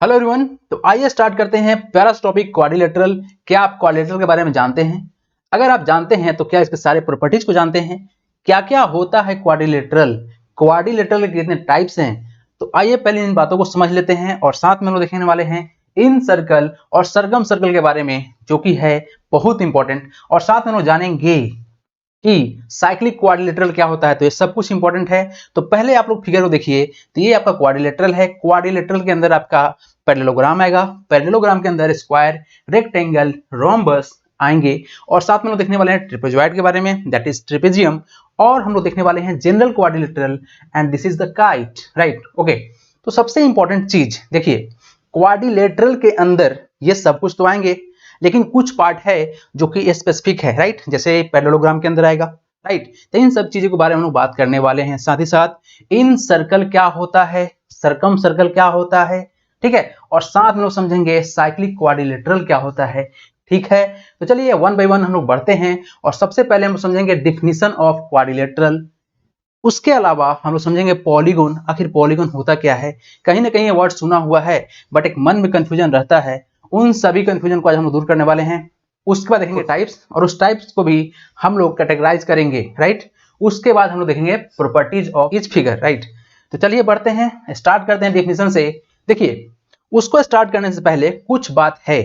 Hello everyone. तो आइए start करते हैं पहला टॉपिक क्वाड्रिलेटरल। क्या आप क्वाड्रिलेटरल के बारे में जानते हैं? अगर आप जानते हैं तो क्या इसके सारे प्रॉपर्टीज को जानते हैं? क्या क्या होता है क्वाड्रिलेटरल? क्वाड्रिलेटरल के कितने टाइप्स हैं? तो आइए पहले इन बातों को समझ लेते हैं और साथ में हम लोग देखने वाले हैं इन सर्कल और सरगम सर्कल के बारे में, जो कि है बहुत इंपॉर्टेंट। और साथ में हम लोग जानेंगे कि साइक्लिक क्वाड्रिलेटरल क्या होता है। तो ये सब कुछ इंपॉर्टेंट है। तो पहले आप लोग फिगर को देखिए। तो ये आपका क्वाड्रिलेटरल है। क्वाड्रिलेटरल के अंदर आपका पैरेललोग्राम आएगा। पैरेललोग्राम के अंदर स्क्वायर, रेक्टेंगल, रोम्बस आएंगे। और साथ में लोग देखने वाले हैं ट्रेपेजॉइड के बारे में, दैट इज ट्रेपेजियम। और हम लोग देखने वाले हैं general quadrilateral and this is the kite, right? Okay. तो सबसे इंपॉर्टेंट चीज देखिए, क्वाड्रिलेटरल के अंदर ये सब कुछ तो आएंगे, लेकिन कुछ पार्ट है जो कि स्पेसिफिक है, राइट? जैसे पैरेललोग्राम के अंदर आएगा, राइट? तो इन सब चीजों के बारे में हम लोग बात करने वाले हैं। साथ ही साथ इन सर्कल क्या होता है, सरकम सर्कल क्या होता है, ठीक है? और साथ में लोग समझेंगे साइक्लिक क्वाड्रिलेटरल क्या होता है, ठीक है? तो चलिए वन बाय वन हम लोग बढ़ते हैं। और सबसे पहले हम समझेंगे डिफिनीशन ऑफ क्वाड्रिलेटरल। उसके अलावा हम लोग समझेंगे पॉलीगोन। आखिर पॉलीगोन होता क्या है? कहीं ना कहीं ये वर्ड सुना हुआ है, बट एक मन में कंफ्यूजन रहता है। उन सभी कंफ्यूजन को आज हम लोग दूर करने वाले हैं। उसके बाद देखेंगे टाइप्स, और उस टाइप्स को भी हम लोग कैटेगराइज करेंगे, राइट? उसके बाद हम लोग देखेंगे properties of each figure, right? तो चलिए बढ़ते हैं, स्टार्ट करते हैं डेफिनेशन से। देखिए, उसको स्टार्ट करने से पहले कुछ बात है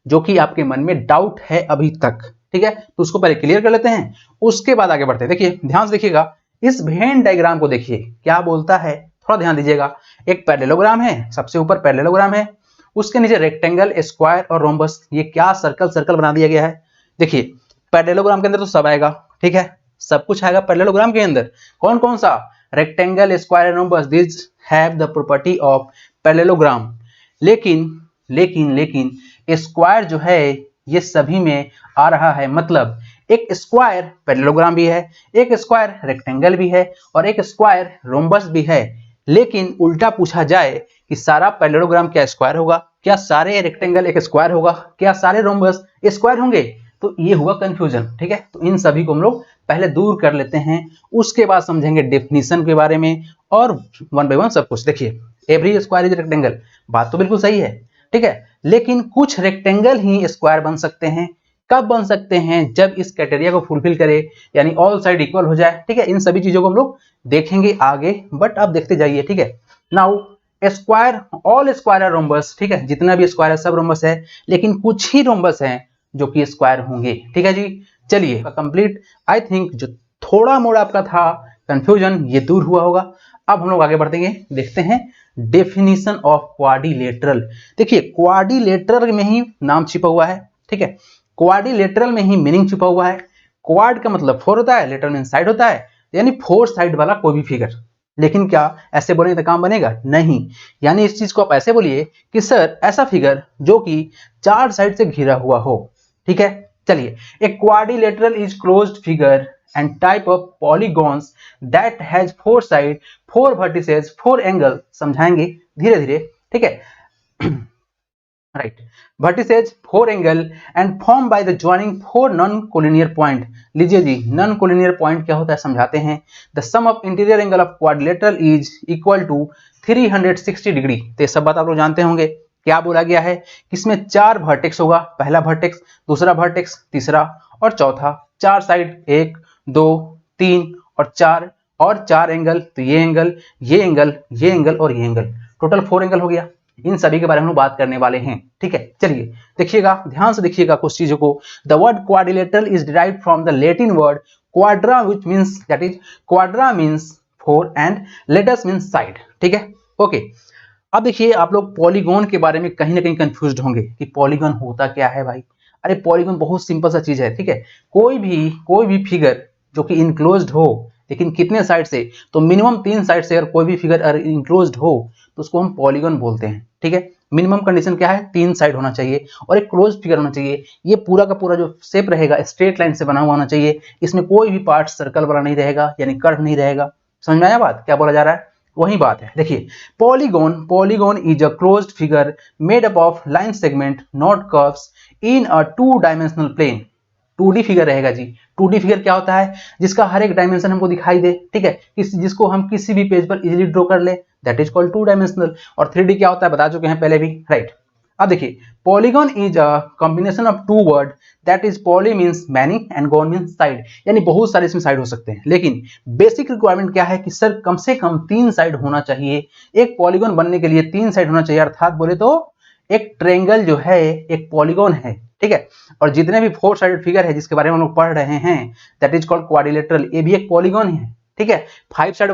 जो कि आपके मन में डाउट है अभी तक, ठीक है? तो उसको पहले क्लियर कर लेते हैं, उसके बाद आगे बढ़ते हैं। देखिए, ध्यान से देखिएगा, इस वेन डायग्राम को देखिए क्या बोलता है, थोड़ा ध्यान दीजिएगा। एक पैरेललोग्राम है, सबसे ऊपर पैरेललोग्राम है, उसके नीचे रेक्टेंगल, स्क्वायर और रोम्बस। ये क्या सर्कल सर्कल बना दिया गया है। देखिए, पैरेललोग्राम के अंदर तो सब आएगा, ठीक है? सब कुछ आएगा पैरेललोग्राम के अंदर। कौन कौन सा? Rectangle, square and rhombus, this have the property of parallelogram. लेकिन लेकिन लेकिन स्क्वायर जो है ये सभी में आ रहा है। मतलब एक स्क्वायर पैरेललोग्राम भी है, एक स्क्वायर रेक्टेंगल भी है और एक स्क्वायर रोम्बस भी है। लेकिन उल्टा पूछा जाए कि सारा पैरेललोग्राम क्या स्क्वायर होगा? क्या सारे रेक्टेंगल एक स्क्वायर होगा? क्या सारे रोम्बस स्क्वायर होंगे? तो ये हुआ कंफ्यूजन, ठीक है? तो इन सभी को हम लोग पहले दूर कर लेते हैं, उसके बाद समझेंगे डेफिनेशन के बारे में और वन बाय वन सब कुछ। देखिए, एवरी स्क्वायर इज रेक्टेंगल, बात तो बिल्कुल सही है, ठीक है? लेकिन कुछ रेक्टेंगल ही स्क्वायर बन सकते हैं। कब बन सकते हैं? जब इस क्राइटेरिया को फुलफिल करे, यानी ऑल साइड इक्वल हो जाए, ठीक है? इन सभी चीजों को हम लोग देखेंगे आगे, बट आप देखते जाइए, ठीक है? नाउ स्क्वायर, ऑल स्क्वायर है रोम्बस, ठीक है? जितना भी स्क्वायर है सब रोम्बस है, लेकिन कुछ ही रोम्बस हैं जो कि स्क्वायर होंगे, ठीक है जी? चलिए कंप्लीट। आई थिंक जो थोड़ा मोड़ा आपका था कंफ्यूजन, ये दूर हुआ होगा। अब हम लोग आगे बढ़ेंगे, देखते हैं डेफिनेशन ऑफ क्वाड्रिलेटरल। देखिए, क्वाड्रिलेटरल में ही नाम छिपा हुआ है, ठीक है? क्वाड्रिलेटरल में ही मीनिंग छिपा हुआ है। क्वाड का मतलब 4 होता है, लेटर मीन साइड होता है, यानी 4 साइड वाला कोई भी फिगर। लेकिन क्या ऐसे बोलेंगे तो काम बनेगा? नहीं। यानी इस चीज को आप ऐसे बोलिए कि सर ऐसा फिगर जो कि 4 साइड से घिरा हुआ हो, ठीक है? चलिए, a quadrilateral is closed figure and type of polygons that has 4 side, 4 vertices, 4 angle। समझाएंगे धीरे धीरे, ठीक है? Right, vertices, 4 angle and formed by the joining 4 non-collinear point। लीजिए जी, नॉन कोलिनियर पॉइंट क्या होता है समझाते हैं। the sum of interior angle of quadrilateral is equal to 360 degree. तो ये सब बात आप लोग जानते होंगे। क्या बोला गया है कि इसमें 4 वर्टेक्स होगा, पहला वर्टेक्स, दूसरा वर्टेक्स, तीसरा और चौथा। 4 साइड, 1 2 3 और 4, और 4 एंगल। तो ये एंगल, ये एंगल, ये एंगल और ये एंगल, टोटल 4 एंगल हो गया। इन सभी के बारे में हम बात करने वाले हैं, ठीक है? चलिए देखिएगा, ध्यान से देखिएगा कुछ चीजों को। The word quadrilateral is derived from the Latin word quadra, which means, that is quadra means 4 and latus means side, ठीक है? ओके। अब देखिए, आप लोग पॉलीगॉन के बारे में कहीं ना कहीं कंफ्यूज्ड होंगे कि पॉलीगॉन होता क्या है भाई। अरे पॉलीगॉन बहुत सिंपल सा चीज है, ठीक है? कोई भी फिगर जो कि इनक्लोज्ड हो, लेकिन कितने साइड से? तो मिनिमम 3 साइड से अगर कोई भी फिगर अगर इनक्लोज्ड हो तो उसको हम पॉलीगॉन बोलते हैं, ठीक है? मिनिमम कंडीशन क्या है? 3 साइड होना चाहिए और एक क्लोज्ड फिगर होना चाहिए। ये पूरा का पूरा जो शेप रहेगा स्ट्रेट लाइन से बना हुआ होना चाहिए। इसमें कोई भी पार्ट सर्कल वाला नहीं रहेगा, यानी कर्व नहीं रहेगा। समझ में आया बात? क्या बोला जा रहा है? वही बात है। देखिए, polygon is a closed figure made up of line segment, not curves in a 2 dimensional plane. 2D figure रहेगा जी। 2D फिगर क्या होता है? जिसका हर एक डायमेंशन हमको दिखाई दे, ठीक है, जिसको हम किसी भी पेज पर इजीली ड्रॉ कर ले, दैट इज कॉल्ड 2 डायमेंशनल। और 3D क्या होता है बता चुके हैं पहले भी, राइट। अब देखिए, polygon is a combination of two word, that is poly means many and gone means side, यानी बहुत सारे इसमें साइड हो सकते हैं, लेकिन बेसिक रिक्वायरमेंट क्या है कि सर कम से कम 3 साइड होना चाहिए। एक पॉलीगॉन बनने के लिए 3 साइड होना चाहिए, अर्थात बोले तो एक ट्रायंगल जो है एक पॉलीगॉन है, ठीक है। और जितने भी 4 साइडेड फिगर है जिसके बारे में हम लोग पढ़ रहे हैं, दैट इज कॉल्ड क्वाड्रिलेटरल, ये भी एक पॉलीगॉन ही है, ठीक है। 5 साइड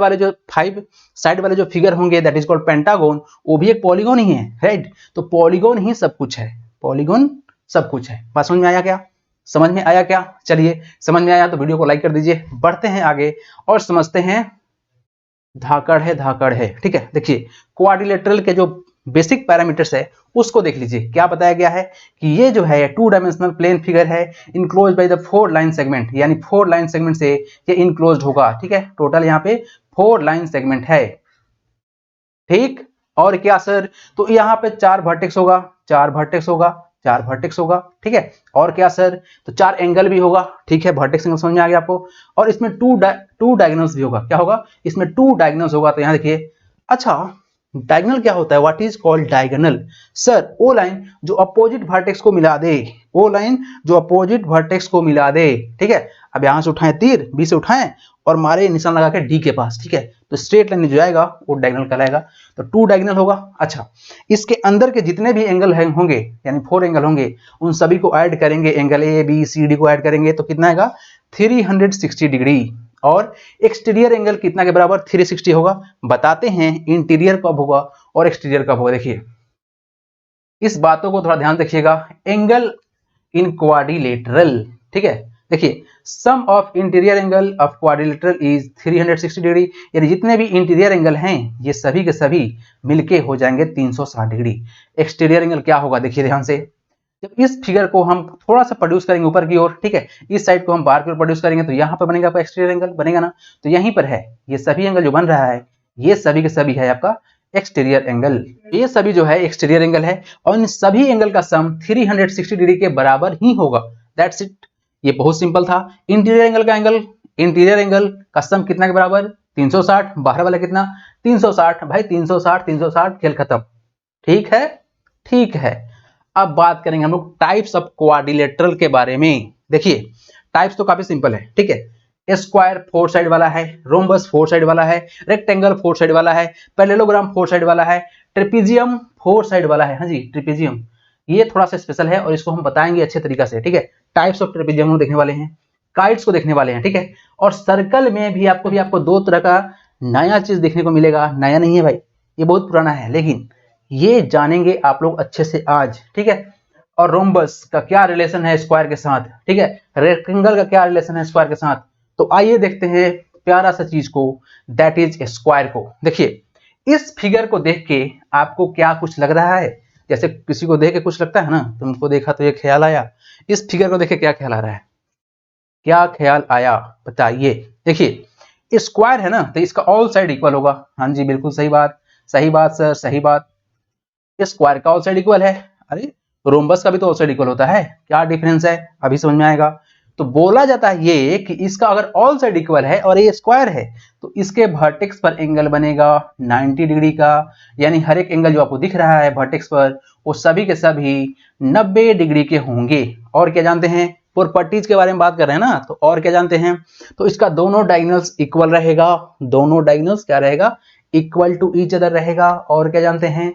वाले जो फिगर होंगे दैट इज कॉल्ड पेंटागन, वो भी एक पॉलीगॉन ही है, राइट। तो पॉलीगॉन ही सब कुछ है, पॉलीगॉन सब कुछ है। बात समझ में आया क्या? समझ में आया क्या? चलिए, समझ में आया तो वीडियो को लाइक कर दीजिए। बढ़ते हैं आगे और समझते हैं धाकड़ है, ठीक है। देखिए, क्वाड्रिलेटरल के जो बेसिक पैरामीटर्स है उसको देख लीजिए। क्या बताया गया है कि ये जो है 2 डायमेंशनल प्लेन फिगर है, enclose by the 4 line segment, यानी 4 लाइन सेगमेंट से ये इनक्लोज होगा, ठीक है। टोटल यहाँ पे 4 लाइन सेगमेंट है, ठीक। और क्या सर? तो यहाँ पे 4 वर्टेक्स होगा, 4 वर्टेक्स होगा, 4 वर्टेक्स होगा, ठीक है। और क्या सर? तो 4 एंगल भी होगा, ठीक है। वर्टेक्स एंगल समझ में आ गया आपको। और इसमें 2 डायगोनल्स भी होगा। क्या होगा? इसमें 2 डायगोनल्स होगा। तो यहाँ देखिए, अच्छा डायगोनल क्या होता है? What is called diagonal? Sir वो लाइन जो अपोजिट वर्टेक्स को मिला दे, वो लाइन जो अपोजिट वर्टेक्स को मिला दे, ठीक है। अब यहां से उठाएं तीर, बी से उठाएं और मारे निशान लगा के डी के पास, ठीक है। तो स्ट्रेट लाइन जो जाएगा वो डायगोनल कहलाएगा। तो 2 डायगोनल होगा। अच्छा, इसके अंदर के जितने भी एंगल होंगे, यानी 4 एंगल होंगे, उन सभी को ऐड करेंगे, angle A B C D को ऐड करेंगे तो कितना आएगा? 360 डिग्री। और एक्सटीरियर एंगल कितना के बराबर? 360 होगा। बताते हैं इंटीरियर कब होगा और एक्सटीरियर कब होगा। देखिए, इस बातों को थोड़ा ध्यान रखिएगा। एंगल इन क्वाड्रिलेटरल, ठीक है। देखिए, sum of interior angle of quadrilateral is 360 degree, यानी जितने भी इंटीरियर एंगल हैं ये सभी के सभी मिलके हो जाएंगे 360 डिग्री। एक्सटीरियर एंगल क्या होगा? देखिए ध्यान से, जब इस फिगर को हम थोड़ा सा प्रोड्यूस करेंगे ऊपर की ओर, ठीक है, इस साइड को हम बाहर की ओर प्रोड्यूस करेंगे तो यहाँ पर बनेगा आपका एक्सटीरियर एंगल, बनेगा ना। तो यहीं पर है, ये सभी एंगल जो बन रहा है ये सभी के सभी है आपका एक्सटीरियर एंगल। ये सभी जो है एक्सटीरियर एंगल है और इन सभी एंगल का सम 360 डिग्री के बराबर ही होगा। That's it. ये बहुत सिंपल था। इंटीरियर एंगल का सम कितना के बराबर? 360। बाहर वाला कितना? 360। भाई 360 360, खेल खत्म। ठीक है, ठीक है। अब बात करेंगे हम लोग टाइप्स ऑफ क्वाड्रिलेटरल के बारे में। देखिए, टाइप्स तो काफी सिंपल है, ठीक है। स्क्वायर 4 साइड वाला है, रोम्बस 4 साइड वाला है, रेक्टेंगल 4 साइड वाला है, पैरेललोग्राम 4 साइड वाला है, ट्रेपीजियम 4 साइड वाला है। हाँ जी, ट्रेपीजियम ये थोड़ा सा स्पेशल है और इसको हम बताएंगे अच्छे तरीके से, ठीक है। टाइप्स ऑफ ट्रेपीजियम देखने वाले हैं, काइट्स को देखने वाले हैं, ठीक है। और सर्कल में भी आपको 2 तरह का नया चीज देखने को मिलेगा। नया नहीं है भाई, ये बहुत पुराना है, लेकिन ये जानेंगे आप लोग अच्छे से आज, ठीक है। और रोम्बस का क्या रिलेशन है स्क्वायर के साथ, ठीक है। रेक्टेंगल का क्या रिलेशन है स्क्वायर के साथ। तो आइए देखते हैं प्यारा सा चीज को, दैट इज स्क्वायर को। देखिए, इस फिगर को देख के आपको क्या कुछ लग रहा है? जैसे किसी को देख के कुछ लगता है ना, तुमको देखा तो ये ख्याल आया। इस फिगर को देख के क्या ख्याल आ रहा है? क्या ख्याल आया बताइए। देखिए, स्क्वायर है ना, तो इसका ऑल साइड इक्वल होगा। हाँ जी, बिल्कुल सही बात, सही बात सर, सही बात। स्क्वायर का ऑल साइड इक्वल है। अरे रोम्बस का भी तो ऑल साइड इक्वल होता है। क्या डिफरेंस है अभी समझ में आएगा। तो बोला जाता है ये कि इसका अगर ऑल साइड इक्वल है और ये स्क्वायर है तो इसके वर्टेक्स पर एंगल बनेगा 90 डिग्री का, यानी हर एक एंगल जो आपको दिख रहा है वर्टेक्स पर वो सभी के सभी 90 डिग्री के होंगे। और क्या जानते हैं? प्रॉपर्टीज के बारे में बात कर रहे हैं ना, तो और क्या जानते हैं? तो इसका दोनों डायगोनल्स इक्वल रहेगा। दोनों डायगोनल्स क्या रहेगा? इक्वल टू ईच अदर रहेगा। और क्या जानते हैं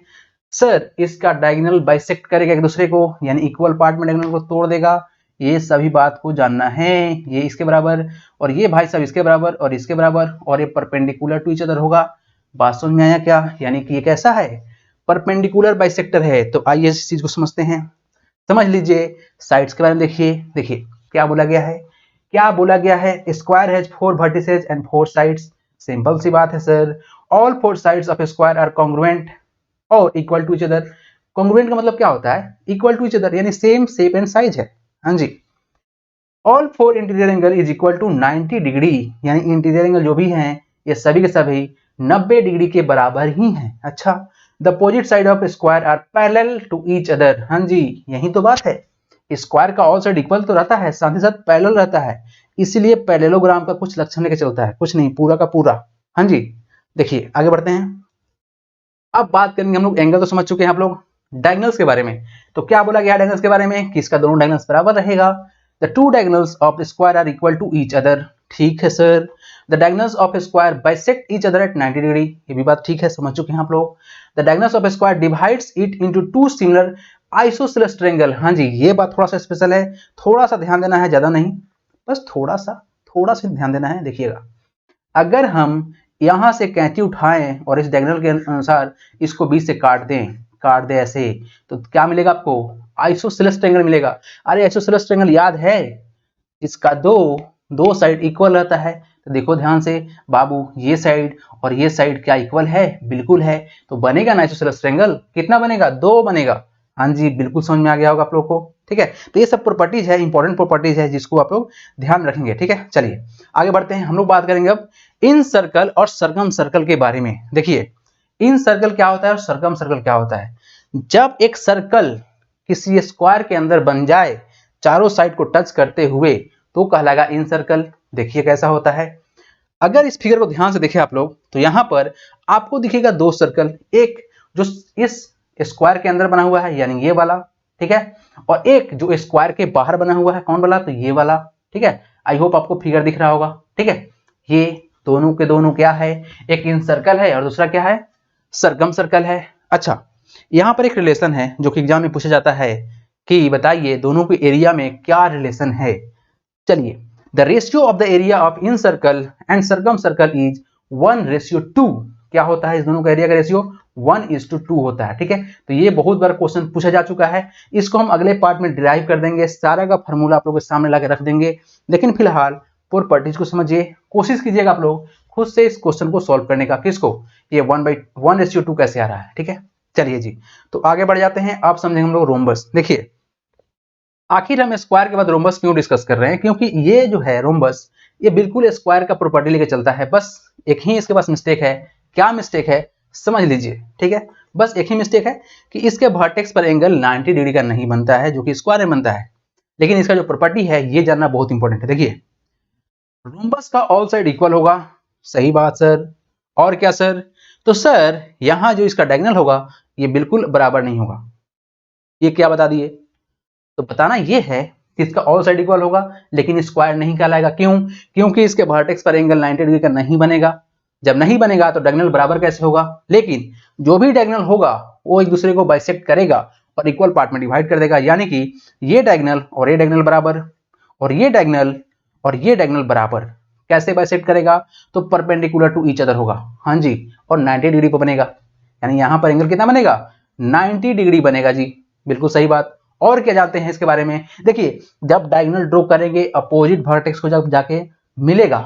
सर? इसका डायगोनल बाइसेक्ट करेगा एक दूसरे को, यानी इक्वल पार्ट में डायगोनल को तोड़ देगा। ये सभी बात को जानना है। ये इसके बराबर और ये भाई साहब इसके बराबर और इसके बराबर और ये परपेंडिकुलर टू ईच अदर होगा। बात समझ में आया क्या? यानी कि ये कैसा है? परपेंडिकुलर बाइसेक्टर है। तो आइए इस चीज को समझते हैं। समझ लीजिए, साइड्स के बारे में देखिए। देखिए क्या बोला गया है, क्या बोला गया है? Square has 4 vertices and 4 sides. Simple सी बात है sir, all 4 sides of square are congruent और equal to each other. Congruent का मतलब क्या होता है? इक्वल टू ईच अदर, यानी सेम शेप एंड साइज है। हाँ जी। All 4 interior angle is equal to 90 degree, यानी इंटीरियर एंगल जो भी हैं ये सभी के सभी 90 डिग्री के बराबर ही हैं। अच्छा, the opposite side of square are parallel to each other. हाँ जी, यही तो बात है। स्क्वायर का ऑल साइड इक्वल तो रहता है, साथ ही साथ पैरेलल रहता है, इसीलिए पैरेललोग्राम का कुछ लक्षण लेके चलता है, कुछ नहीं पूरा का पूरा। हाँ जी, देखिए आगे बढ़ते हैं। अब बात करेंगे हम लोग, एंगल तो समझ चुके हैं आप लोग, डायगोनल्स के बारे में। तो क्या बोला गया डायगोनल्स के बारे में कि इसका दोनों डायगोनल्स बराबर रहेगा। The two diagonals of square are equal to each other. ठीक है sir. The diagonals of square bisect each other at 90 degree. ये भी बात ठीक है, समझ चुके हैं आप लोग। The diagonals of square divides it into two similar isosceles triangle. हाँ जी, ये बात थोड़ा सा स्पेशल है, थोड़ा सा ध्यान देना है, ज्यादा नहीं, बस थोड़ा सा ध्यान देना है। देखिएगा, अगर हम यहां से कैंची उठाएं और इस डायगोनल के अनुसार इसको बीच से काट दें ऐसे, तो क्या मिलेगा आपको? आइसोसेलेस ट्रायंगल मिलेगा। अरे आइसोसेलेस ट्रायंगल याद है, इसका दो साइड इक्वल रहता है। तो देखो ध्यान से बाबू, ये साइड और ये साइड क्या इक्वल है? बिल्कुल है। तो बनेगा ना आइसोसेलेस ट्रायंगल, कितना बनेगा? 2 बनेगा। हाँ जी, बिल्कुल समझ में आ गया होगा आप लोग को। ठीक है, तो ये सब प्रॉपर्टीज है, इंपॉर्टेंट प्रॉपर्टीज है, जिसको आप लोग ध्यान रखेंगे। ठीक है, चलिए आगे बढ़ते हैं। हम लोग बात करेंगे अब इन सर्कल और सरकम सर्कल के बारे में। देखिए, इन सर्कल क्या होता है और सरकम सर्कल क्या होता है। जब एक सर्कल किसी स्क्वायर के अंदर बन जाए चारों साइड को टच करते हुए, तो कहलाएगा इन सर्कल। देखिए कैसा होता है। अगर इस फिगर को ध्यान से देखें आप लोग, तो यहां पर आपको दिखेगा 2 सर्कल, एक जो इस स्क्वायर के अंदर बना हुआ है यानी ये वाला, ठीक है, और एक जो स्क्वायर के बाहर बना हुआ है, कौन वाला? तो ये वाला। ठीक है, आई होप आपको फिगर दिख रहा होगा। ठीक है, ये दोनों के दोनों क्या है? एक इन सर्कल है और दूसरा क्या है? सरकम सर्कल है। अच्छा, यहां पर एक रिलेशन है जो कि एग्जाम में पूछा जाता है कि बताइए दोनों के एरिया में क्या रिलेशन है। चलिए, the ratio of the area of incircle and circumcircle is 1:2। क्या होता है इस दोनों का एरिया का रेशियो? 1:2 होता है। ठीक है, तो ये बहुत बार क्वेश्चन पूछा जा चुका है, इसको हम अगले पार्ट में डिराइव कर देंगे, सारा का फॉर्मूला आप लोगों के सामने लाके रख देंगे। लेकिन फिलहाल प्रॉपर्टीज को समझिए, कोशिश कीजिएगा आप लोग खुद से इस क्वेश्चन को सॉल्व करने का। किसको? ये 1:2 कैसे आ रहा है। ठीक है, चलिए जी, तो आगे बढ़ जाते हैं। आप समझेंगे हम लोग रोम्बस। देखिए, आखिर हम स्क्वायर के बाद रोम्बस क्यों डिस्कस कर रहे हैं? क्योंकि ये जो है रोम्बस, ये बिल्कुल स्क्वायर का प्रॉपर्टी लेके चलता है। बस एक ही इसके पास मिस्टेक है। क्या मिस्टेक है? समझ लीजिए। ठीक है, बस एक ही मिस्टेक है कि इसके वर्टेक्स पर एंगल 90 डिग्री का नहीं बनता है, जो कि स्क्वायर में बनता है। लेकिन इसका जो प्रॉपर्टी है ये जानना बहुत इंपॉर्टेंट है। देखिए, रोम्बस का ऑल साइड इक्वल होगा। सही बात सर। और क्या सर? तो सर यहां जो इसका डायगोनल होगा ये बिल्कुल बराबर नहीं होगा। ये क्या बता दिए? तो बताना ये है कि इसका ऑल साइड इक्वल होगा लेकिन स्क्वायर नहीं कहलाएगा। क्यों? क्योंकि इसके वर्टेक्स पर एंगल 90 डिग्री का नहीं बनेगा। जब नहीं बनेगा तो डायगोनल बराबर कैसे होगा? लेकिन जो भी डायगोनल होगा वो एक दूसरे को बाइसेक्ट करेगा और इक्वल पार्ट में डिवाइड कर देगा। यानी कि ये डायगोनल और ये डायगोनल बराबर, और ये डायगोनल और ये डायगोनल बराबर। कैसे बाइसेक्ट करेगा? तो परपेंडिकुलर टू ईच अदर होगा। हाँ जी, और 90 डिग्री पर बनेगा। यानी यहां पर एंगल कितना बनेगा? 90 डिग्री बनेगा जी। बिल्कुल सही बात। और क्या जानते हैं इसके बारे में? देखिए, जब डायगोनल ड्रॉ करेंगे अपोजिट वर्टेक्स को जब जाके मिलेगा,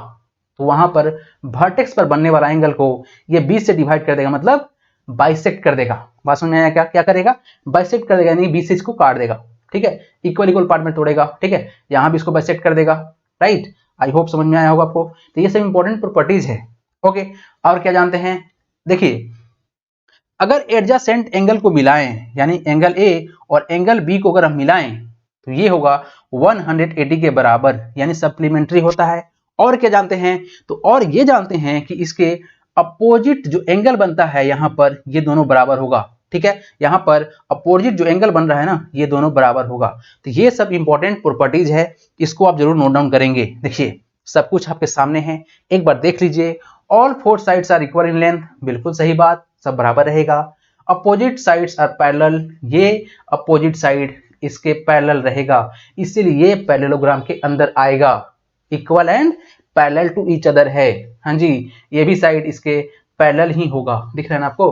तो वहां पर वर्टेक्स पर बनने वाला एंगल को ये 20 से डिवाइड कर देगा, मतलब बाइसेक्ट कर देगा। बात समझ में आया? क्या क्या करेगा? बाइसेक्ट कर देगा, यानी 20 से इसको काट देगा। ठीक है, इक्वल इक्वल पार्ट में तोड़ेगा। ठीक है, यहां भी इसको बाइसेक्ट कर देगा। राइट, आई होप समझ में आया होगा आपको। तो ये सब इंपॉर्टेंट प्रॉपर्टीज है। ओके, और क्या जानते हैं? देखिए, अगर एडजेसेंट एंगल को मिलाएं, यानी एंगल ए और एंगल बी को अगर हम मिलाएं, तो ये होगा 180 के बराबर, यानी सप्लीमेंट्री होता है। और क्या जानते हैं? तो और ये जानते हैं कि इसके अपोजिट जो एंगल बनता है यहां पर, ये दोनों बराबर होगा। ठीक है, यहां पर अपोजिट जो एंगल बन रहा है ना, ये दोनों बराबर होगा। तो ये सब इंपॉर्टेंट प्रॉपर्टीज है, इसको आप जरूर नोट डाउन करेंगे। देखिए, सब कुछ आपके सामने है, एक बार देख लीजिए। All 4 sides are equal in length. बिल्कुल सही बात, सब बराबर रहेगा। अपोजिट साइड्स आर पैरेलल, ये अपोजिट साइड इसके पैरेलल रहेगा, इसीलिए ये पैरेललोग्राम के अंदर आएगा। Equal and parallel to each other है। हाँ जी, ये भी साइड इसके पैरेलल ही होगा। दिख रहा है ना आपको?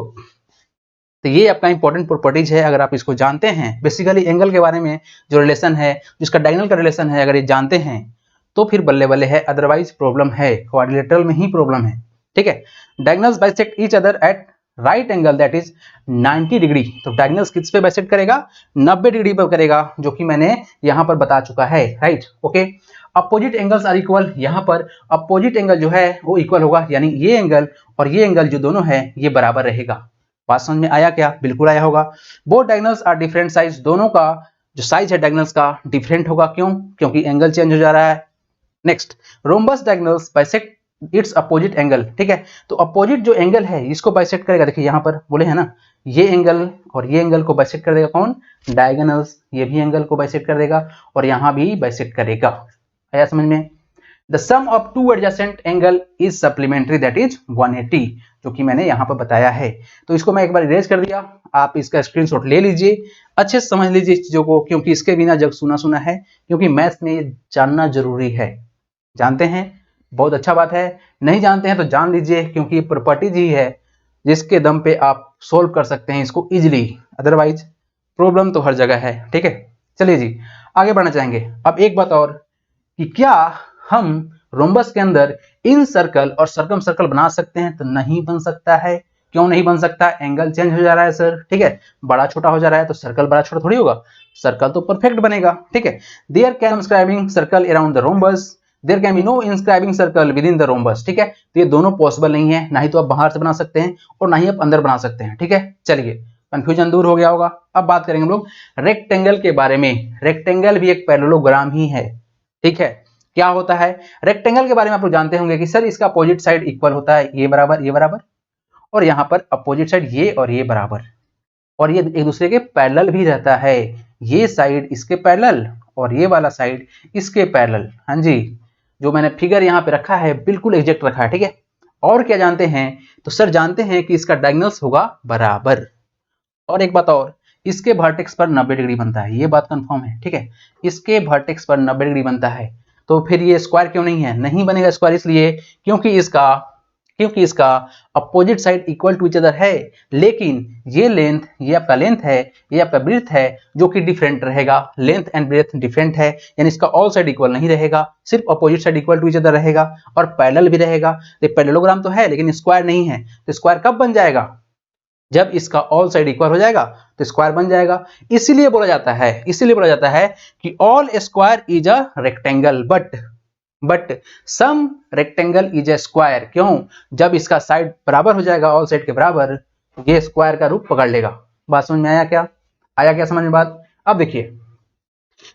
तो ये आपका इंपॉर्टेंट प्रॉपर्टीज है। अगर आप इसको जानते हैं, बेसिकली एंगल के बारे में जो रिलेशन है, जिसका डायगोनल का रिलेशन है, अगर ये जानते हैं तो फिर बल्ले बल्ले है, अदरवाइज प्रॉब्लम है, क्वाड्रिलेटरल में ही प्रॉब्लम है। ठीक है, diagonals bisect each other eight right angle that is 90 degree. तो डायगोनल्स किस पे बाइसेक्ट करेगा? 90 डिग्री पर करेगा, जो कि मैंने यहां पर बता चुका है। Right, okay. Opposite angles are equal, यहां पर अपोजिट एंगल जो है वो इक्वल होगा, यानी ये एंगल और ये एंगल जो दोनों है ये बराबर रहेगा। बात समझ में आया क्या? बिल्कुल आया होगा। Both diagonals are different size, दोनों का जो साइज है डायगोनल्स का डिफरेंट होगा। क्यों? क्योंकि एंगल चेंज हो जा रहा है। Next, rhombus diagonals bisect it's opposite angle. ठीक है, तो अपोजिट जो एंगल है इसको बाइसेक्ट करेगा। देखिए यहाँ पर बोले हैं ना, ये एंगल और ये एंगल को बाइसेक्ट कर देगा कौन? डायगोनल्स। ये भी एंगल को बाइसेक्ट कर देगा और यहाँ भी बाइसेक्ट करेगा। आया समझ में? The sum of two adjacent angle is supplementary, that is 180, जो कि मैंने यहाँ पर बताया है। तो इसको मैं एक बार इरेज कर दिया, आप इसका स्क्रीनशॉट ले लीजिए, अच्छे से समझ लीजिए इस चीजों को, क्योंकि इसके बिना जग सुना सुना है, क्योंकि मैथ्स में ये जानना जरूरी है। जानते हैं, बहुत अच्छा बात है, नहीं जानते हैं तो जान लीजिए, क्योंकि ये प्रॉपर्टीज ही है जिसके दम पे आप सोल्व कर सकते हैं इसको इजिली, अदरवाइज प्रॉब्लम तो हर जगह है। ठीक है, चलिए जी आगे बढ़ना चाहेंगे। अब एक बात और, कि क्या हम रोम्बस के अंदर इन सर्कल और सर्कम सर्कल बना सकते हैं? तो नहीं बन सकता है। क्यों नहीं बन सकता? एंगल चेंज हो जा रहा है सर। ठीक है, बड़ा छोटा हो जा रहा है, तो सर्कल बड़ा छोटा थोड़ी होगा, सर्कल तो परफेक्ट बनेगा। ठीक है, there can inscribing circle around the rhombus, there can be no inscribing circle within the rhombus. ठीक है, तो ये दोनों पॉसिबल नहीं है, ना ही तो आप बाहर से बना सकते हैं और ना ही आप अंदर बना सकते हैं। ठीक है, चलिए कंफ्यूजन दूर हो गया होगा। अब बात करेंगे हम लोग रेक्टेंगल के बारे में। रेक्टेंगल भी एक पैरेललोग्राम ही है। ठीक है, क्या होता है रेक्टेंगल के बारे में? आप लोग जानते होंगे कि सर इसका अपोजिट साइड इक्वल होता है, ये बराबर, और यहाँ पर अपोजिट साइड ये और ये बराबर, और ये एक दूसरे के पैरेलल भी रहता है। ये साइड इसके पैरेलल और ये वाला साइड इसके पैरेलल। हाँ जी, जो मैंने फिगर यहाँ पे रखा है बिल्कुल एग्जैक्ट रखा है। ठीक है, और क्या जानते हैं? तो सर जानते हैं कि इसका डायगोनल्स होगा बराबर। और एक बात और, इसके वर्टेक्स पर 90 डिग्री बनता है, ये बात कंफर्म है। ठीक है, इसके वर्टेक्स पर 90 डिग्री बनता है। तो फिर ये स्क्वायर क्यों नहीं है? नहीं बनेगा स्क्वायर इसलिए क्योंकि इसका opposite side equal to each other है, लेकिन ये लेंथ, ये आपका लेंथ है, ये आपका ब्रेथ है, जो कि डिफरेंट रहेगा। लेंथ एंड ब्रेथ डिफरेंट है, यानी इसका ऑल साइड इक्वल नहीं रहेगा, सिर्फ opposite side equal to each other रहेगा और पैरेलल भी रहेगा। तो पैरेललोग्राम तो है लेकिन स्क्वायर नहीं है। तो स्क्वायर कब बन जाएगा? जब इसका ऑल साइड इक्वल हो जाएगा तो स्क्वायर बन जाएगा। इसीलिए बोला जाता है कि all square is a rectangle but some rectangle is a square. क्यों? जब इसका साइड बराबर हो जाएगा ऑल साइड के बराबर, ये स्क्वायर का रूप पकड़ लेगा। बात समझ में आया क्या समझ में बात? अब देखिए,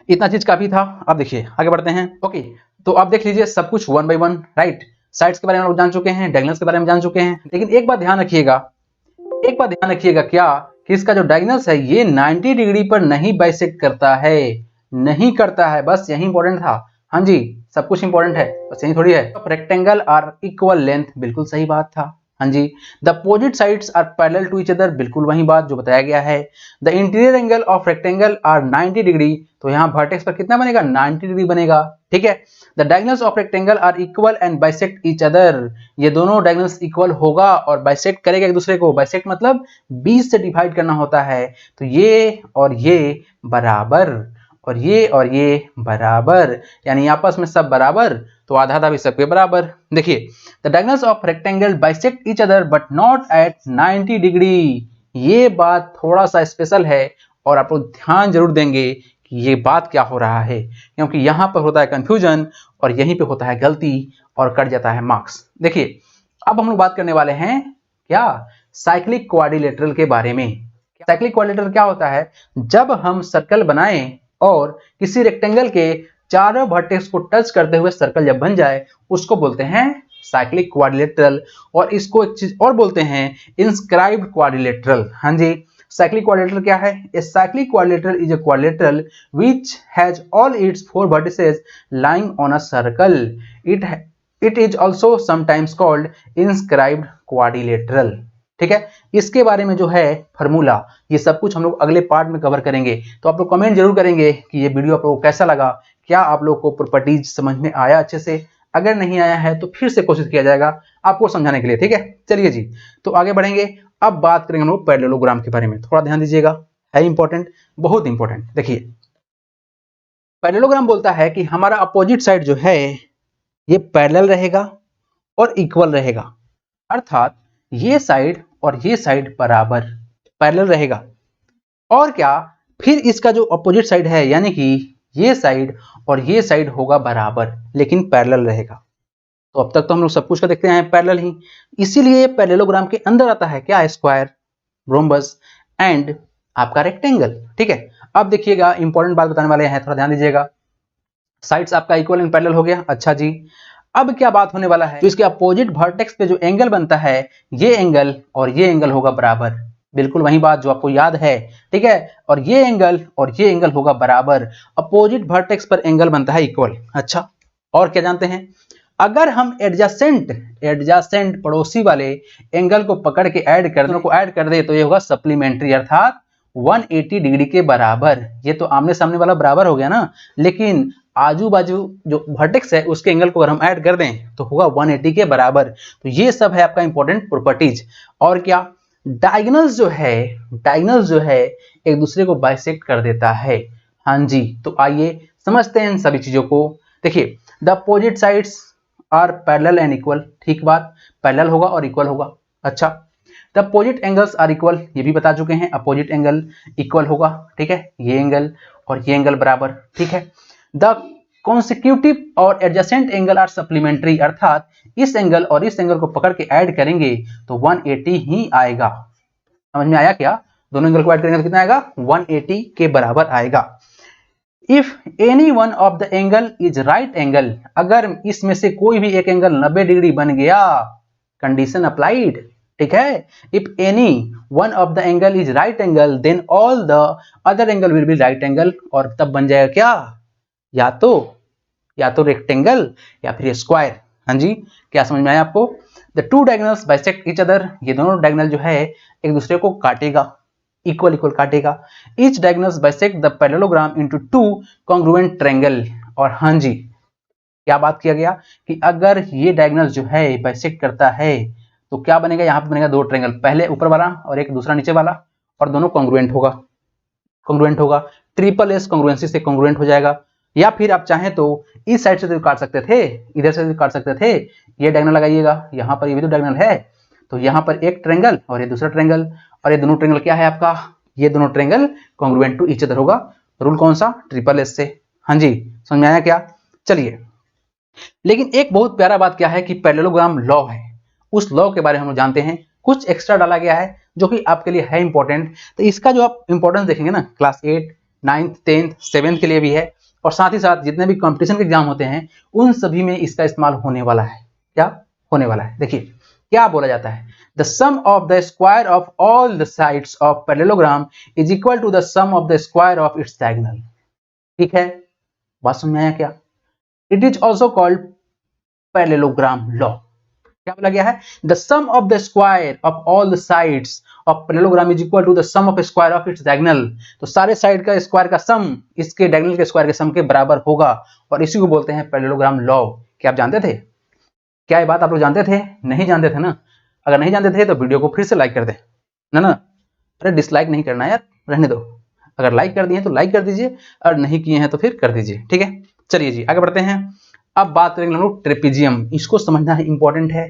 इतना चीज काफी था। अब देखिए आगे बढ़ते हैं। ओके, तो आप देख लीजिए सब कुछ 1 by 1, राइट। साइड्स के बारे में लोग जान चुके हैं, डायगोनल्स के बारे में जान चुके हैं, लेकिन एक बात ध्यान रखिएगा, क्या कि इसका जो डायगोनल्स है ये 90 डिग्री पर नहीं बाइसेक्ट करता है, बस यही इंपॉर्टेंट था। हाँ जी, सब कुछ इंपॉर्टेंट है, बस यही थोड़ी है। रेक्टेंगल आर इक्वल लेंथ, बिल्कुल सही बात था। हाँ जी, the opposite sides are parallel to each other, बिल्कुल वही बात जो बताया गया है। The interior angle of rectangle are 90 degree, तो यहाँ वर्टेक्स पर कितना बनेगा? 90 डिग्री बनेगा। ठीक है, the diagonals of rectangle are equal and bisect each other, ये दोनों डायगोनल्स इक्वल होगा और बाइसेक्ट करेगा एक दूसरे को। बाइसेक्ट मतलब 20 से डिवाइड करना होता है, तो ये और ये बराबर और ये बराबर, यानी आपस में सब बराबर, तो आधा आधा भी सबके बराबर। देखिए, the diagonals of rectangle bisect each other but not at 90 degree. ये बात थोड़ा सा स्पेशल है और आप लोग ध्यान जरूर देंगे कि ये बात क्या हो रहा है, क्योंकि यहाँ पर होता है कंफ्यूजन और यहीं पे होता है गलती और कट जाता है मार्क्स। देखिए, अब हम लोग बात करने वाले हैं क्या? साइक्लिक क्वाड्रिलेटरल के बारे में। साइक्लिक क्वाड्रिलेटरल क्या होता है? जब हम सर्कल बनाएं और किसी रेक्टेंगल के चारों वर्टेक्स को टच करते हुए सर्कल जब बन जाए, उसको बोलते हैं साइक्लिक क्वाड्रिलेटरल। और इसको एक चीज और बोलते हैं, इंस्क्राइब्ड क्वाड्रिलेटरल। हाँ जी, साइक्लिक क्वाड्रिलेटरल क्या है? A cyclic quadrilateral is a quadrilateral which has all it's 4 vertices lying on a circle. It is also sometimes called inscribed quadrilateral. ठीक है, इसके बारे में जो है फॉर्मूला, ये सब कुछ हम लोग अगले पार्ट में कवर करेंगे। तो आप लोग कमेंट जरूर करेंगे कि ये वीडियो आप लोगों को कैसा लगा, क्या आप लोग को प्रॉपर्टीज समझ में आया अच्छे से। अगर नहीं आया है तो फिर से कोशिश किया जाएगा आपको समझाने के लिए। ठीक है, चलिए जी, तो आगे बढ़ेंगे। अब बात करेंगे हम लोग पैरेललोग्राम के बारे में। थोड़ा ध्यान दीजिएगा, है इंपॉर्टेंट, बहुत इंपॉर्टेंट। देखिए, पैरेललोग्राम बोलता है कि हमारा अपोजिट साइड जो है ये पैरेलल रहेगा और इक्वल रहेगा, अर्थात ये साइड और ये साइड बराबर पैरेलल रहेगा। और क्या, फिर इसका जो अपोजिट साइड है यानी कि ये साइड और ये साइड होगा बराबर लेकिन पैरेलल रहेगा। तो अब तक तो हम लोग सब कुछ का देखते हैं पैरेलल ही, इसीलिए पैरेललोग्राम के अंदर आता है क्या? स्क्वायर, रोम्बस एंड आपका रेक्टेंगल। ठीक है, अब देखिएगा इंपॉर्टेंट बात बताने वाले हैं, थोड़ा ध्यान दीजिएगा। साइड्स आपका इक्वल एंड पैरेलल हो गया। अच्छा जी, अब क्या बात होने वाला है, तो इसके अपोजिट वर्टेक्स पे जो एंगल बनता है, ये एंगल और ये एंगल होगा बराबर। बिल्कुल वही बात जो आपको याद है। ठीक है, और ये एंगल होगा बराबर। अपोजिट वर्टेक्स पर एंगल बनता है इक्वल। अच्छा, और क्या जानते हैं, अगर हम एडजासेंट पड़ोसी वाले एंगल को पकड़ के ऐड कर दे तो ये होगा सप्लीमेंट्री, अर्थात 180 डिग्री के बराबर। ये तो आमने सामने वाला बराबर हो गया ना, लेकिन आजू बाजू जो वर्टेक्स है उसके एंगल को अगर हम ऐड कर दें तो होगा 180 के बराबर। तो ये सब है आपका इंपॉर्टेंट प्रॉपर्टीज। और क्या, डायगोनल्स जो है एक दूसरे को बाइसेक्ट कर देता है। हाँ जी, तो आइए समझते हैं इन सभी चीजों को। देखिए, the opposite sides are parallel and equal. ठीक बात, पैरेलल होगा और इक्वल होगा। अच्छा, the opposite angles are equal, ये भी बता चुके हैं, अपोजिट एंगल इक्वल होगा। ठीक है, ये एंगल और ये एंगल बराबर। ठीक है, द कॉन्सिक्यूटिव और एडजेसेंट एंगल आर सप्लीमेंट्री, अर्थात इस एंगल और इस एंगल को पकड़ के ऐड करेंगे तो 180 ही आएगा। समझ में आया क्या, दोनों एंगल को ऐड करेंगे तो कितना आएगा, 180 के बराबर आएगा। If any one of the angle is right angle, अगर इसमें से कोई भी एक एंगल 90 डिग्री बन गया, कंडीशन अप्लाइड। ठीक है, if any one of the angle is right angle then all the other angle will be right angle, और तब बन जाएगा क्या, या तो रेक्टेंगल या फिर स्क्वायर। हाँ जी, क्या समझ में आया आपको। The two diagonals bisect each other, ये दोनों डायगोनल जो है एक दूसरे को काटेगा, इक्वल काटेगा। Each diagonals bisect the parallelogram into two congruent triangle. और हाँ जी, क्या बात किया गया कि अगर ये डायगोनल जो है बाइसेक्ट करता है तो क्या बनेगा, यहाँ पे बनेगा दो ट्रायंगल, पहले ऊपर वाला और एक दूसरा नीचे वाला, और दोनों कॉन्ग्रुएंट होगा। ट्रिपल एस कॉन्ग्रुएंसी से कॉन्ग्रुएंट हो जाएगा। या फिर आप चाहें तो इस साइड से तो काट सकते थे, इधर से काट सकते थे। ये डायगोनल लगाइएगा, यहाँ पर ये भी तो डायगोनल है, तो यहाँ पर एक ट्रायंगल और ये दूसरा ट्रायंगल, और ये दोनों ट्रायंगल क्या है आपका, ये दोनों triangle congruent to each other होगा। रूल कौन सा, ट्रिपल एस से। हाँ जी, समझ में आया क्या। चलिए, लेकिन एक बहुत प्यारा बात क्या है कि पैरेललोग्राम लॉ है, उस लॉ के बारे में हम जानते हैं। कुछ एक्स्ट्रा डाला गया है जो कि आपके लिए है इंपॉर्टेंट, तो इसका जो आप इंपॉर्टेंस देखेंगे ना, क्लास 8, 9th, 10th, 7th के लिए भी है, और साथ ही साथ जितने भी कंपटीशन के एग्जाम होते हैं उन सभी में इसका इस्तेमाल होने वाला है। क्या होने वाला है, देखिए क्या बोला जाता है, the sum of the square of all the sides of parallelogram is equal to the sum of the square of its diagonal. ठीक है, बात समझ में आया क्या। It is also called parallelogram law. क्या बोला गया है, the sum of the square of all the sides of parallelogram is equal to the sum of square of its diagonal. तो सारे साइड का स्क्वायर का सम इसके डायगोनल के स्क्वायर के सम के बराबर होगा, और इसी को बोलते हैं पैरेललोग्राम लॉ। क्या आप जानते थे, क्या ये बात आप लोग जानते थे, नहीं जानते थे ना। अगर नहीं जानते थे तो वीडियो को फिर से लाइक कर दे ना, अरे डिसलाइक नहीं करना यार, रहने दो। अगर लाइक कर दिए तो लाइक कर दीजिए, और नहीं किए हैं तो फिर कर दीजिए। ठीक है, चलिए जी आगे बढ़ते हैं। अब बात करेंगे हम लोग ट्रेपेजियम, इसको समझना है इंपॉर्टेंट है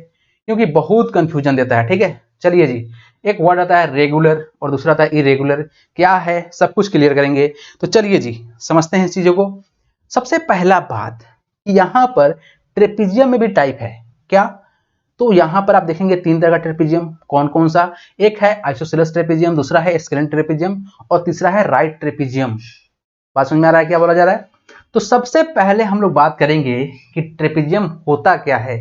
क्योंकि बहुत कंफ्यूजन देता है। ठीक है, चलिए जी, एक वर्ड आता है रेगुलर और दूसरा आता है इरेगुलर, क्या है सब कुछ क्लियर करेंगे। तो चलिए जी समझते हैं इस चीजों को। सबसे पहला बात, यहाँ पर ट्रेपेजियम में भी टाइप है क्या, तो यहाँ पर आप देखेंगे तीन तरह का ट्रेपेजियम, कौन कौन सा, एक है आइसोसेलेस ट्रेपेजियम, दूसरा है स्केलेटन ट्रेपेजियम, और तीसरा है राइट ट्रेपेजियम। बात समझ में आ रहा है क्या बोला जा रहा है। तो सबसे पहले हम लोग बात करेंगे कि ट्रेपेजियम होता क्या है।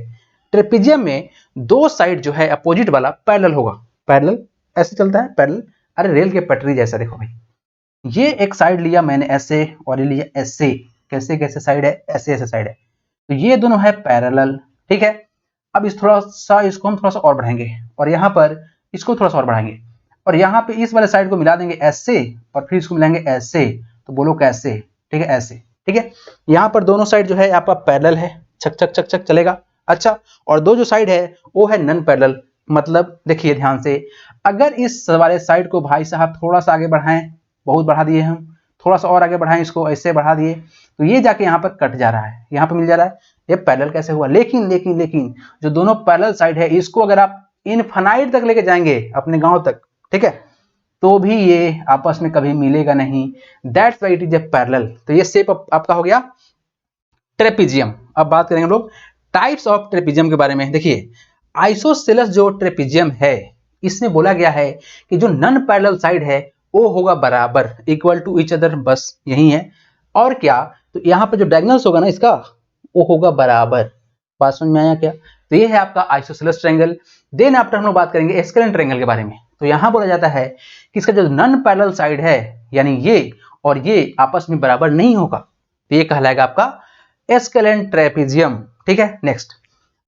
ट्रेपेजियम में दो साइड जो है अपोजिट वाला पैरेलल होगा, पैरेलल ऐसे चलता है पैरेलल, अरे रेल के पटरी जैसा। देखो भाई, ये एक साइड लिया मैंने ऐसे और ये लिया ऐसे, कैसे कैसे साइड है, ऐसे ऐसे साइड है, तो ये दोनों है पैरेलल। ठीक है, अब इस थोड़ा सा इसको हम थोड़ा सा और बढ़ाएंगे, और यहाँ पर इसको थोड़ा सा और बढ़ाएंगे, और यहाँ पे इस वाले साइड को मिला देंगे ऐसे, और फिर इसको मिलाएंगे ऐसे, तो बोलो कैसे। ठीक है, ऐसे। ठीक है, यहाँ पर दोनों साइड जो है आपका पैरेलल है, छक छक छक छक चलेगा। अच्छा, और दो जो साइड है वो है नॉन पैरेलल, मतलब देखिए ध्यान से, अगर इस वाले साइड को भाई साहब थोड़ा सा आगे बढ़ाएं, बहुत बढ़ा दिए हम, थोड़ा सा और आगे बढ़ाएं, इसको ऐसे बढ़ा दिए, तो ये जाके यहाँ पर कट जा रहा है, यहाँ पर मिल जा रहा है, ये पैरेलल कैसे हुआ। लेकिन लेकिन लेकिन जो दोनों पैरेलल साइड है, इसको अगर आप इनफाइनाइट तक लेके जाएंगे अपने गांव तक, ठीक है, तो भी ये आपस में कभी मिलेगा नहीं, that's why it is a parallel. तो ये शेप आपका हो गया ट्रेपेजियम। अब बात करेंगे हम लोग टाइप्स ऑफ ट्रेपेजियम के बारे में। देखिए, आइसोसेलेस जो ट्रेपेजियम है, इसमें बोला गया है कि जो नॉन पैरेलल साइड है ओ होगा बराबर, इक्वल टू ईच अदर, बस यही है। और क्या, तो यहाँ पर जो डायगोनल्स होगा ना इसका, वो होगा बराबर। बात समझ में आया क्या? तो ये है आपका आइसोसेलेस ट्रायंगल। देन आफ्टर हम लोग बात करेंगे एस्केलेंट ट्रायंगल के बारे में। तो यहाँ बोला जाता है कि इसका जो नॉन पैरेलल साइड है, यानी ये और ये आपस में बराबर नहीं होगा, तो ये कहलाएगा आपका एस्केलेंट ट्रेपेजियम। ठीक है, नेक्स्ट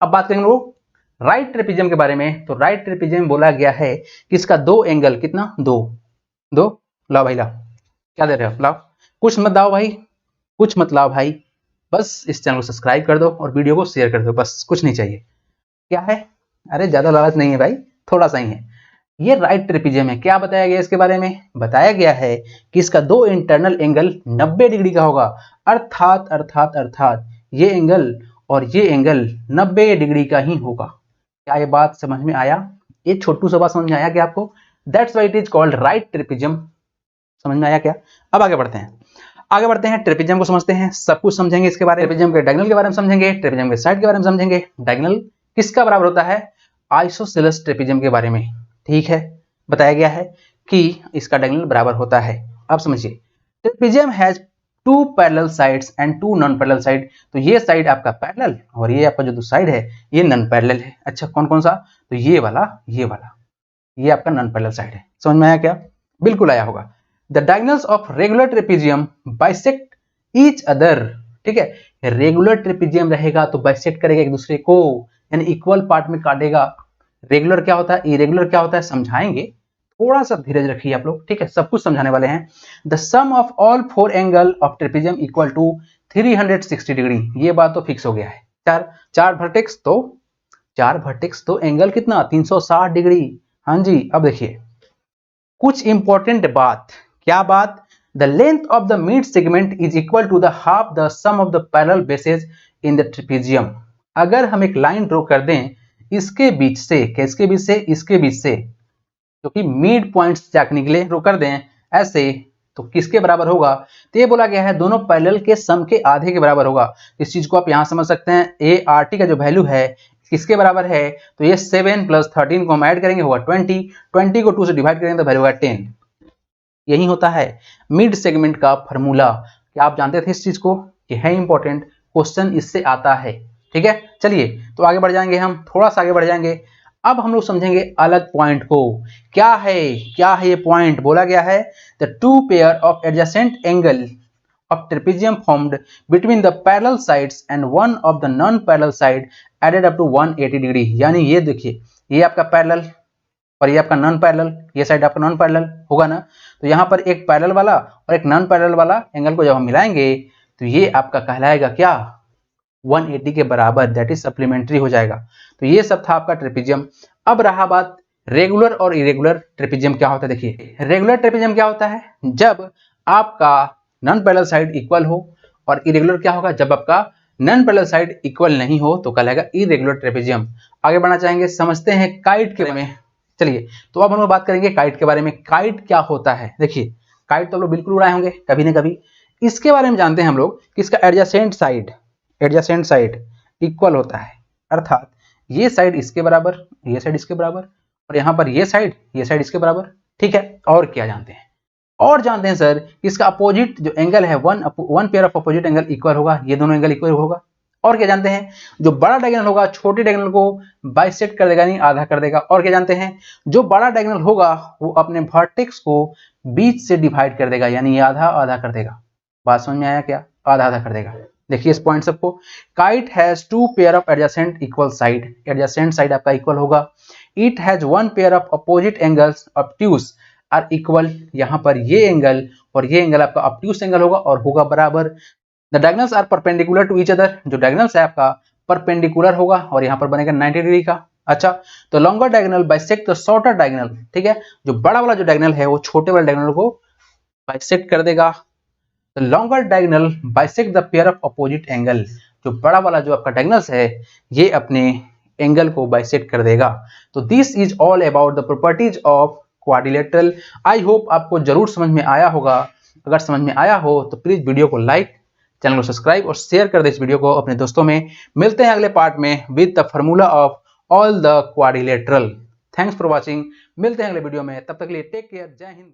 अब बात करेंगे लोग राइट ट्रेपेजियम के बारे में। तो राइट ट्रेपेजियम बोला गया है कि इसका दो एंगल, कितना, दो लाओ भाई, लाओ, क्या दे रहे हो, लाओ, कुछ मत लाओ भाई, कुछ मत लाओ भाई, बस इस चैनल को सब्सक्राइब कर दो और वीडियो को शेयर कर दो, बस कुछ नहीं चाहिए। क्या है, अरे ज्यादा लालच नहीं है भाई, थोड़ा सा ही है। ये राइट ट्रेपेजियम है। क्या बताया गया इसके बारे में? बताया गया है कि इसका दो इंटरनल एंगल 90 डिग्री का होगा, अर्थात अर्थात अर्थात ये एंगल और ये एंगल 90 डिग्री का ही होगा। क्या ये बात समझ में आया? ये छोटू सा बात समझ में आया क्या आपको? That's why it is called right trapezium. समझ में आया क्या? अब आगे बढ़ते हैं, ट्रेपेजियम को समझते हैं, सब कुछ समझेंगे इसके बारे में। ट्रेपेजियम के डायगोनल के बारे में समझेंगे, ट्रेपेजियम के साइड के बारे में समझेंगे, डायगोनल किसका बराबर होता है, आइसोसेलेस ट्रेपेजियम के बारे में। ठीक है, बताया गया है कि इसका डायगोनल बराबर होता है। अब समझिए, trapezium has two parallel sides and two non parallel side. तो ये साइड आपका पैरेलल और ये आपका जो साइड है ये नॉन पैरेलल है। अच्छा, कौन कौन सा? तो ये वाला, ये आपका नॉन पैरेलल साइड है। समझ में आया क्या? बिल्कुल आया होगा। The diagonals of regular trapezium bisect each other. ठीक है, रेगुलर ट्रेपेजियम रहेगा तो बाइसेक्ट करेगा एक दूसरे को, यानी इक्वल पार्ट में काटेगा। रेगुलर क्या होता है, इरेगुलर क्या होता है, समझाएंगे, थोड़ा सा धीरज रखिए आप लोग। ठीक है, सब कुछ समझाने वाले हैं। The sum of all four angle of trapezium equal to 360 degree. ये बात तो फिक्स हो गया है। चार वर्टेक्स तो एंगल कितना, 360 डिग्री। हाँ जी, अब देखिए कुछ इंपॉर्टेंट बात। क्या बात? The length of the mid segment is equal to the half the sum of the parallel bases in the trapezium. अगर हम एक लाइन ड्रॉ कर दें इसके बीच से, किसके बीच से, इसके बीच से, जो कि मिड पॉइंट्स जाके निकले, ड्रॉ कर दें ऐसे, तो किसके बराबर होगा? तो ये बोला गया है दोनों पैरेलल के सम के आधे के बराबर होगा। इस चीज को आप यहां समझ सकते हैं। ए आर टी का जो वैल्यू है किसके बराबर है? तो ये 7 + 13 को हम ऐड करेंगे होगा 20, 20 को 2 से डिवाइड करेंगे तो वैल्यू होगा 10। यही होता है मिड सेगमेंट का फॉर्मूला। क्या आप जानते थे इस चीज को? ये है इंपॉर्टेंट, क्वेश्चन इससे आता है। ठीक है, चलिए तो आगे बढ़ जाएंगे, हम थोड़ा सा आगे बढ़ जाएंगे। अब हम लोग समझेंगे अलग पॉइंट को। क्या है ये पॉइंट? बोला गया है the two pair of adjacent angle of trapezium formed between the parallel sides and one of the non-parallel side added up to 180 degree. यानी ये देखिए, ये आपका पैरेलल और ये आपका नॉन पैरेलल, ये साइड आपका नॉन पैरेलल होगा ना। तो यहाँ पर एक पैरेलल वाला और एक नॉन पैरेलल वाला एंगल को जब हम मिलाएंगे तो ये आपका कहलाएगा क्या, 180 के बराबर, दैट इज सप्लीमेंट्री हो जाएगा। तो ये सब था आपका ट्रेपेजियम। अब रहा बात रेगुलर और इरेगुलर ट्रेपेजियम क्या होता है। देखिए रेगुलर ट्रेपेजियम क्या होता है? जब आपका नॉन पैरेलल साइड इक्वल हो, और इरेगुलर क्या होगा? जब आपका नॉन पैरेलल साइड इक्वल नहीं हो तो कहलाएगा इरेगुलर ट्रेपेजियम। आगे बढ़ना चाहेंगे, समझते हैं काइट के बारे में। चलिए तो अब हम लोग बात करेंगे काइट के बारे में। काइट क्या होता है? देखिए काइट तो आप लोग बिल्कुल उड़ाए होंगे कभी ना कभी। इसके बारे में जानते हैं हम लोग कि इसका एडजेसेंट साइड इक्वल होता है, अर्थात ये साइड इसके बराबर, ये साइड इसके बराबर, और यहाँ पर ये साइड इसके बराबर। ठीक है, और क्या जानते हैं? और जानते हैं सर इसका अपोजिट जो एंगल है, one pair of opposite angle equal होगा, ये दोनों एंगल इक्वल होगा। और क्या जानते हैं? जो बड़ा डायगोनल होगा छोटे डायगोनल को बाइसेक्ट कर देगा, नहीं आधा कर देगा। और क्या जानते हैं? जो बड़ा डायगोनल होगा वो अपने वर्टेक्स को बीच से डिवाइड कर देगा, यानी ये आधा आधा कर देगा। बात समझ में आया क्या? आधा आधा कर देगा। देखिए इस पॉइंट सबको, kite has two pair of adjacent equal side, adjacent side आपका इक्वल होगा। It has one pair of opposite angles obtuse are equal. यहाँ पर ये एंगल और ये एंगल आपका ऑब्ट्यूज एंगल होगा और होगा बराबर। The diagonals are perpendicular to each other. जो डायगोनल्स है आपका परपेंडिकुलर होगा और यहाँ पर बनेगा 90 डिग्री का। अच्छा, तो longer diagonal bisect the shorter diagonal. ठीक है, जो बड़ा वाला जो डायगोनल है वो छोटे वाले डायगोनल को बाइसेक्ट कर देगा। The longer diagonal bisect the pair of opposite angle. जो बड़ा वाला जो आपका डायगोनल्स है ये अपने एंगल को बाइसेक्ट कर देगा। तो this is all about the properties of quadrilateral. I hope आपको जरूर समझ में आया होगा। अगर समझ में आया हो तो प्लीज वीडियो को लाइक, चैनल को सब्सक्राइब और शेयर कर दे इस वीडियो को अपने दोस्तों में। मिलते हैं अगले पार्ट में with the formula of all the quadrilateral. Thanks for watching. मिलते हैं अगले वीडियो में, तब तक के लिए टेक केयर, जय हिंद।